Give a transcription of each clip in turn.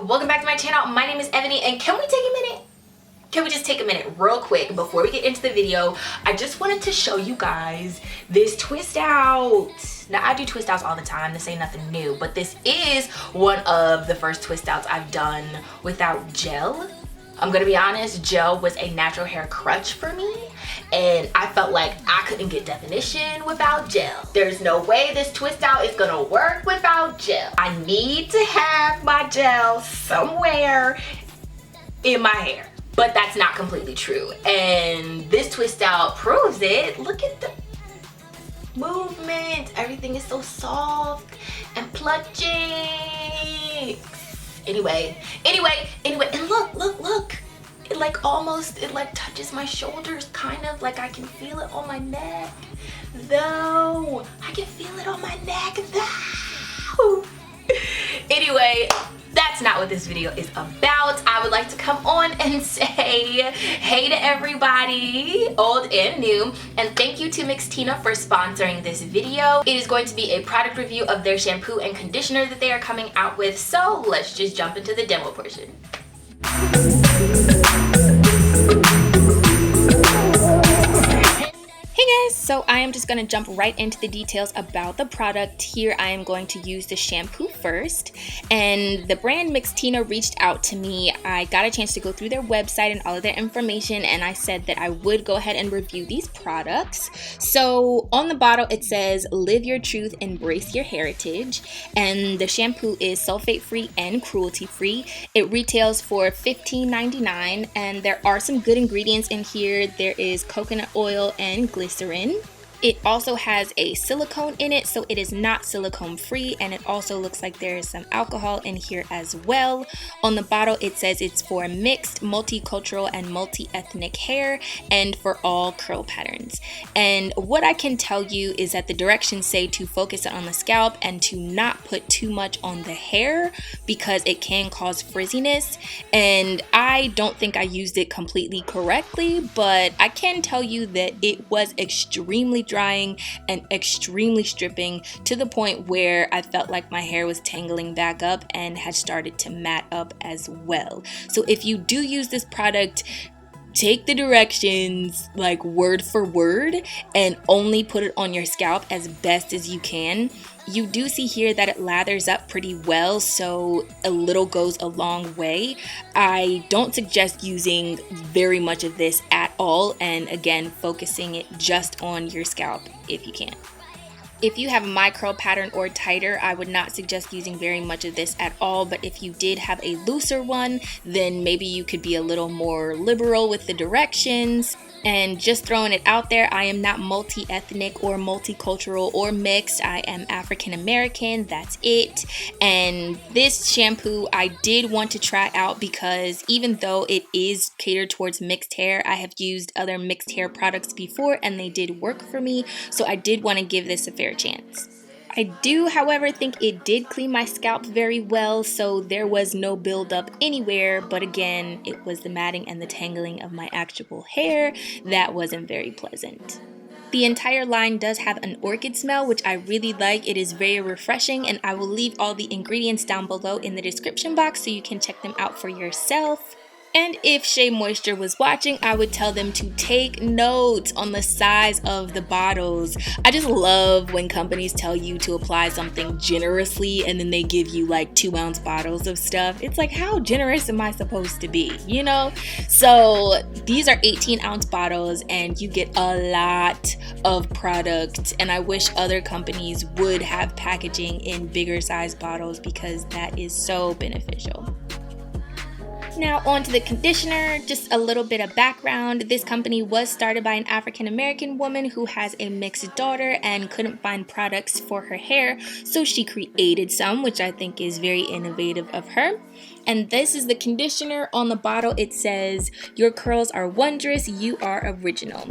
welcome back to my channel. My name is Ebony, and can we take a minute? Can we just take a minute real quick before we get into the video? I just wanted to show you guys this twist out. Now, I do twist outs all the time. This ain't nothing new, but this is one of the first twist outs I've done without gel. I'm gonna be honest, gel was a natural hair crutch for me, and I felt like I couldn't get definition without gel. There's no way this twist out is gonna work without gel. I need to have my gel somewhere in my hair, but that's not completely true. And this twist out proves it. Look at the movement. Everything is so soft and plutchy. Anyway, and look. It like touches my shoulders, kind of like I can feel it on my neck, though. I can feel it on my neck, though. Anyway, that's not what this video is about. I would like to come on and say hey to everybody, old and new, and thank you to Mixtina for sponsoring this video. It is going to be a product review of their shampoo and conditioner that they are coming out with, so let's just jump into the demo portion. Hey guys, so I am just going to jump right into the details about the product. Here I am going to use the shampoo first, and the brand Mixtina reached out to me. I got a chance to go through their website and all of their information, and I said that I would go ahead and review these products. So on the bottle it says live your truth, embrace your heritage, and the shampoo is sulfate free and cruelty free. It retails for $15.99, and there are some good ingredients in here. There is coconut oil and glycerin. It also has a silicone in it, so it is not silicone free, and it also looks like there is some alcohol in here as well. On the bottle it says it's for mixed, multicultural, and multi-ethnic hair, and for all curl patterns. And what I can tell you is that the directions say to focus it on the scalp and to not put too much on the hair because it can cause frizziness, and I don't think I used it completely correctly, but I can tell you that it was extremely drying and extremely stripping, to the point where I felt like my hair was tangling back up and had started to mat up as well. So if you do use this product, take the directions like word for word and only put it on your scalp as best as you can. You do see here that it lathers up pretty well, so a little goes a long way. I don't suggest using very much of this at all, and again, focusing it just on your scalp if you can. If you have a my curl pattern or tighter, I would not suggest using very much of this at all, but if you did have a looser one, then maybe you could be a little more liberal with the directions. And just throwing it out there, I am not multi-ethnic or multicultural or mixed. I am African American, that's it. And this shampoo I did want to try out because even though it is catered towards mixed hair, I have used other mixed hair products before and they did work for me, so I did want to give this a fair chance. I do, however, think it did clean my scalp very well, so there was no buildup anywhere, but again, it was the matting and the tangling of my actual hair that wasn't very pleasant. The entire line does have an orchid smell, which I really like. It is very refreshing, and I will leave all the ingredients down below in the description box so you can check them out for yourself. And if Shea Moisture was watching, I would tell them to take notes on the size of the bottles. I just love when companies tell you to apply something generously and then they give you like 2-ounce bottles of stuff. It's like, how generous am I supposed to be, you know? So these are 18-ounce bottles and you get a lot of product, and I wish other companies would have packaging in bigger size bottles because that is so beneficial. Now on to the conditioner. Just a little bit of background. This company was started by an African American woman who has a mixed daughter and couldn't find products for her hair, so she created some, which I think is very innovative of her. And this is the conditioner. On the bottle it says, your curls are wondrous, you are original.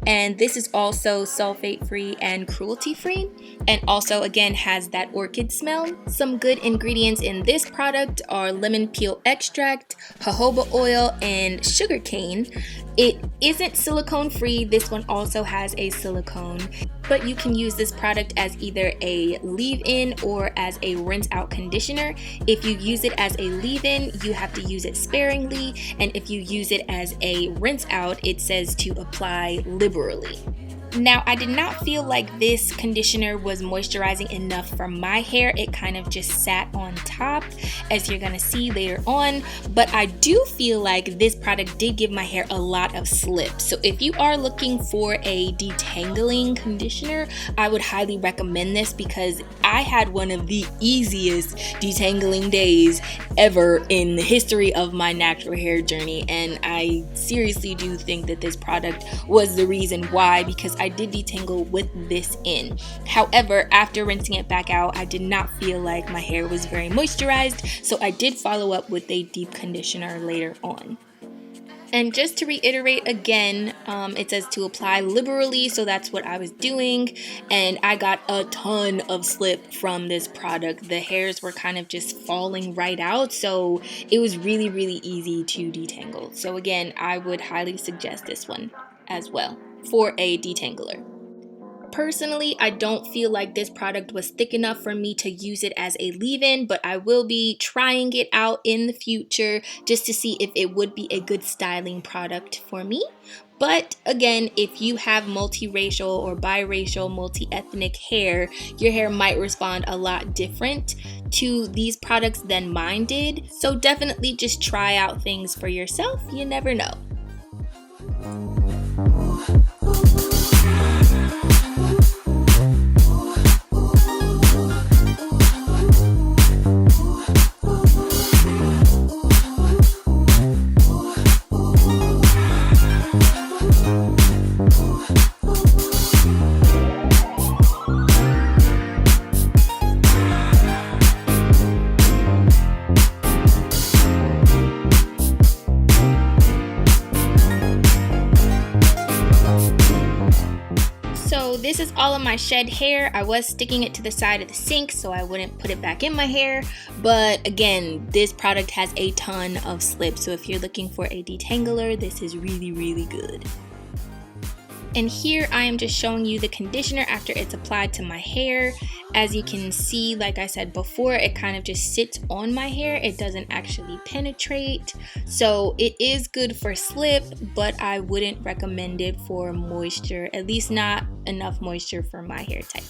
And this is also sulfate free and cruelty free, and also again has that orchid smell. Some good ingredients in this product are lemon peel extract, jojoba oil, and sugar cane. It isn't silicone free. This one also has a silicone. but you can use this product as either a leave-in or as a rinse-out conditioner. If you use it as a leave-in, you have to use it sparingly, and if you use it as a rinse-out, it says to apply liberally. Now, I did not feel like this conditioner was moisturizing enough for my hair. It kind of just sat on top, as you're gonna see later on, but I do feel like this product did give my hair a lot of slip. So if you are looking for a detangling conditioner, I would highly recommend this because I had one of the easiest detangling days ever in the history of my natural hair journey, and I seriously do think that this product was the reason why, because I did detangle with this in. However, after rinsing it back out, I did not feel like my hair was very moisturized, so I did follow up with a deep conditioner later on. And just to reiterate again, it says to apply liberally, so that's what I was doing, and I got a ton of slip from this product. The hairs were kind of just falling right out, so it was really, really easy to detangle. So again, I would highly suggest this one as well for a detangler. Personally, I don't feel like this product was thick enough for me to use it as a leave-in, but I will be trying it out in the future just to see if it would be a good styling product for me. But again, if you have multiracial or biracial, multi-ethnic hair, your hair might respond a lot different to these products than mine did. So definitely just try out things for yourself. You never know. This is all of my shed hair. I was sticking it to the side of the sink so I wouldn't put it back in my hair, but again, this product has a ton of slip, so if you're looking for a detangler, this is really, really good. And here I am just showing you the conditioner after it's applied to my hair. As you can see, like I said before, it kind of just sits on my hair. It doesn't actually penetrate. So it is good for slip, but I wouldn't recommend it for moisture, at least not enough moisture for my hair type.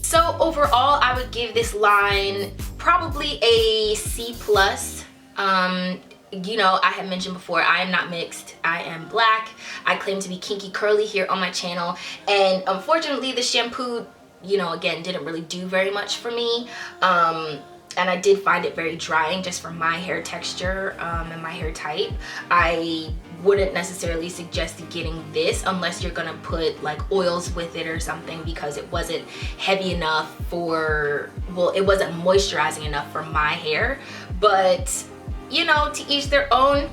So overall, I would give this line probably a C+. You know, I had mentioned before, I am not mixed, I am black. I claim to be kinky curly here on my channel, and unfortunately the shampoo, you know, again, didn't really do very much for me. And I did find it very drying just for my hair texture and my hair type. I wouldn't necessarily suggest getting this unless you're gonna put like oils with it or something, because it wasn't heavy enough for, well, it wasn't moisturizing enough for my hair. But you know, to each their own.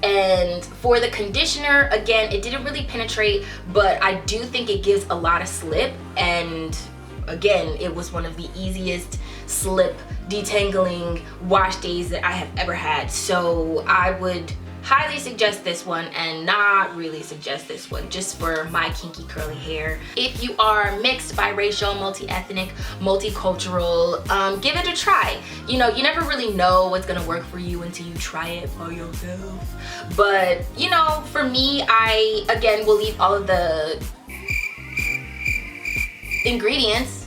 And for the conditioner, again, it didn't really penetrate, but I do think it gives a lot of slip, and again, it was one of the easiest slip detangling wash days that I have ever had. So I would highly suggest this one and not really suggest this one, just for my kinky curly hair. If you are mixed, biracial, multi-ethnic, multicultural, give it a try. You know, you never really know what's gonna work for you until you try it for yourself. But you know, for me, I again will leave all of the ingredients.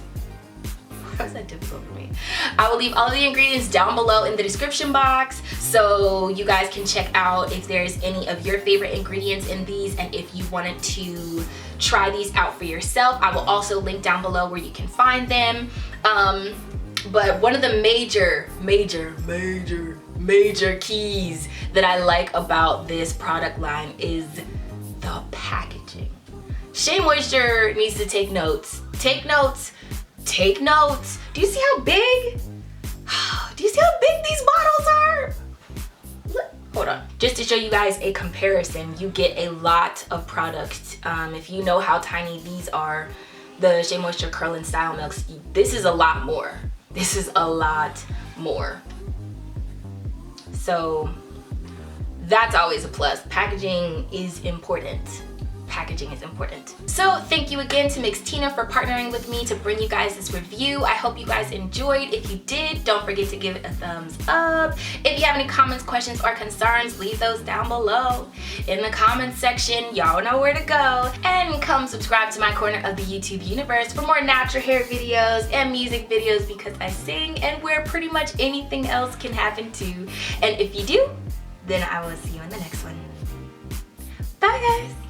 Why is that difficult for me? I will leave all of the ingredients down below in the description box, so you guys can check out if there's any of your favorite ingredients in these, and if you wanted to try these out for yourself, I will also link down below where you can find them. But one of the major keys that I like about this product line is the packaging. Shea Moisture needs to take notes. Take notes. Take notes. Do you see how big? Do you see how big these bottles are? Look, hold on. Just to show you guys a comparison, you get a lot of product. If you know how tiny these are, the Shea Moisture Curl and Style Milks, this is a lot more. This is a lot more. So that's always a plus. Packaging is important. Packaging is important. So thank you again to Mixtina for partnering with me to bring you guys this review. I hope you guys enjoyed. If you did, don't forget to give it a thumbs up. If you have any comments, questions, or concerns, leave those down below in the comments section. Y'all know where to go. And come subscribe to my corner of the YouTube universe for more natural hair videos and music videos, because I sing and where pretty much anything else can happen too. And if you do, then I will see you in the next one. Bye guys.